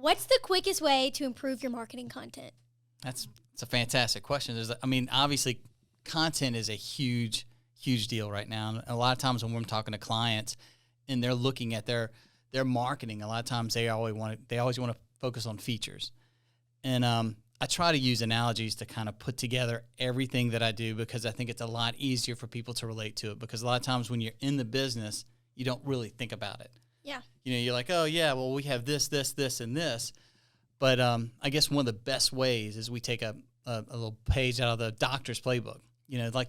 What's the quickest way to improve your marketing content? It's a fantastic question. Obviously, content is a huge deal right now. And a lot of times when we're talking to clients and they're looking at their marketing, a lot of times they always want to focus on features. And I try to use analogies to kind of put together everything that I do, because I think it's a lot easier for people to relate to it, because a lot of times when you're in the business, you don't really think about it. Yeah. You're like, oh yeah, well, we have this, and this. But I guess one of the best ways is we take a little page out of the doctor's playbook.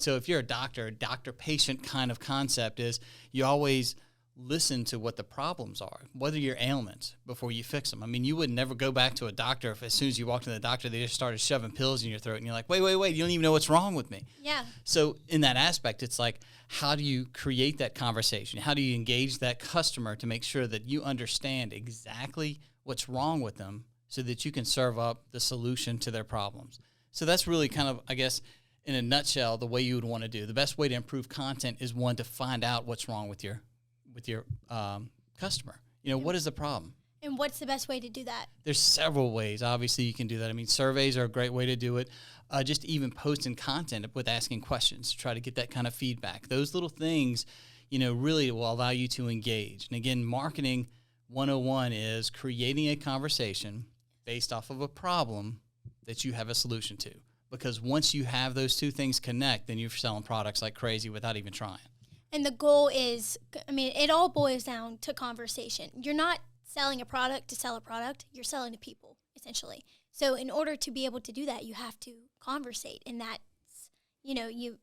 So if you're a doctor-patient kind of concept is you always listen to what the problems are. What are your ailments before you fix them? I mean, you would never go back to a doctor if as soon as you walked in the doctor, they just started shoving pills in your throat and you're like, wait, you don't even know what's wrong with me. Yeah. So in that aspect, it's like, how do you create that conversation? How do you engage that customer to make sure that you understand exactly what's wrong with them so that you can serve up the solution to their problems? So that's really kind of, I guess, in a nutshell, the way you would want to do. The best way to improve content is, one, to find out what's wrong with your customer. What is the problem? And what's the best way to do that? There's several ways. Obviously, you can do that. I mean, surveys are a great way to do it. Just even posting content with asking questions to try to get that kind of feedback. Those little things, really will allow you to engage. And again, marketing 101 is creating a conversation based off of a problem that you have a solution to. Because once you have those two things connect, then you're selling products like crazy without even trying. And the goal is, it all boils down to conversation. You're not selling a product to sell a product. You're selling to people, essentially. So in order to be able to do that, you have to conversate. And that's, you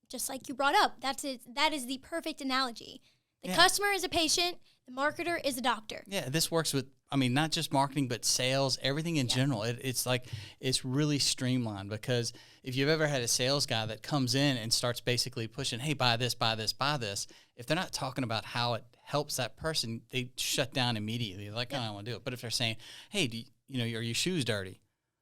just like you brought up, that is the perfect analogy. The customer is a patient. The marketer is a doctor. Yeah, this works with, not just marketing, but sales, everything in general. It's really streamlined, because if you've ever had a sales guy that comes in and starts basically pushing, hey, buy this, buy this, buy this, if they're not talking about how it helps that person, they shut down immediately. They're like, I don't want to do it. But if they're saying, hey, are your shoes dirty?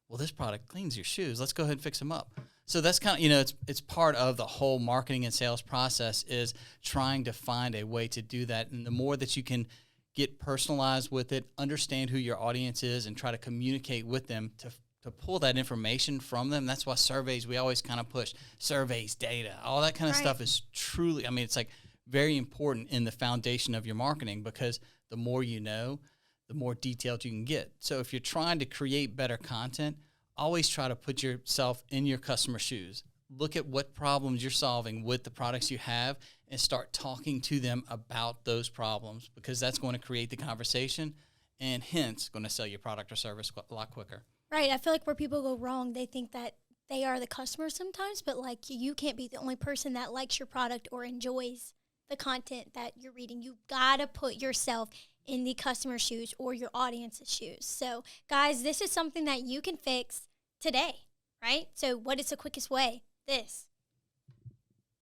Well, this product cleans your shoes. Let's go ahead and fix them up. So that's kind of, it's part of the whole marketing and sales process, is trying to find a way to do that. And the more that you can get personalized with it, understand who your audience is, and try to communicate with them to pull that information from them. That's why surveys, we always kind of push surveys, data, all that kind of stuff is truly, it's like very important in the foundation of your marketing, because the more you know, the more detailed you can get. So if you're trying to create better content, always try to put yourself in your customer's shoes. Look at what problems you're solving with the products you have and start talking to them about those problems, because that's going to create the conversation and hence going to sell your product or service a lot quicker. Right. I feel like where people go wrong, they think that they are the customer sometimes, but like you can't be the only person that likes your product or enjoys the content that you're reading. You got to put yourself in the customer's shoes or your audience's shoes. So guys, this is something that you can fix today, right? So what is the quickest way? This.